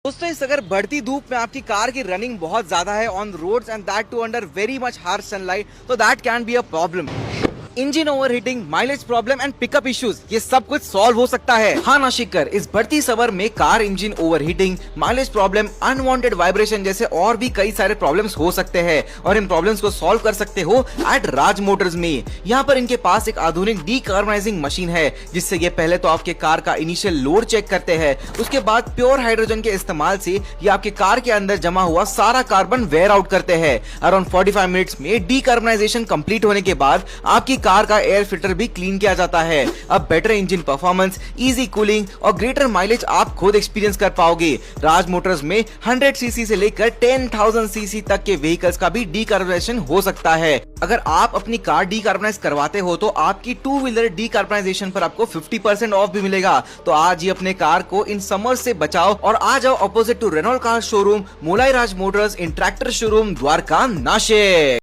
दोस्तों इस अगर बढ़ती धूप में आपकी कार की रनिंग बहुत ज्यादा है on roads and that too under very much harsh sunlight, तो that can be a problem. Engine overheating, mileage problem and pickup issues, ये सब कुछ सॉल्व हो सकता है। हाँ नाशिकर, इस बढ़ती समर में car engine overheating, mileage problem, unwanted vibration जैसे और भी कई सारे प्रॉब्लम्स हो सकते हैं और इन प्रॉब्लम्स को सॉल्व कर सकते हो एट राज मोटर्स में। यहाँ पर इनके पास एक आधुनिक डीकार्बनाइजिंग मशीन है जिससे ये पहले तो आपके कार का इनिशियल लोड चेक करते हैं, उसके बाद प्योर हाइड्रोजन के इस्तेमाल से ये आपके कार के अंदर जमा हुआ सारा कार्बन वेयर आउट करते हैं। अराउंड 45 मिनट्स में डीकार्बनाइजेशन कंप्लीट होने के बाद आपकी कार का एयर फिल्टर भी क्लीन किया जाता है। अब better engine performance, easy cooling और ग्रेटर माइलेज आप खुद एक्सपीरियंस कर पाओगे। राज मोटर्स में 100 सीसी से लेकर 10,000 सीसी तक के व्हीकल्स का भी डीकार्बनाइजेशन हो सकता है। अगर आप अपनी कार डीकार्बनाइज करवाते हो तो आपकी 2 व्हीलर डीकार्बनाइजेशन पर आपको 50% ऑफ भी मिलेगा। तो आज ही अपने कार को इन समर से बचाओ और आ जाओ opposite to Renault car showroom, Molai Raj Motors in tractor showroom, Dwarka, Nashik.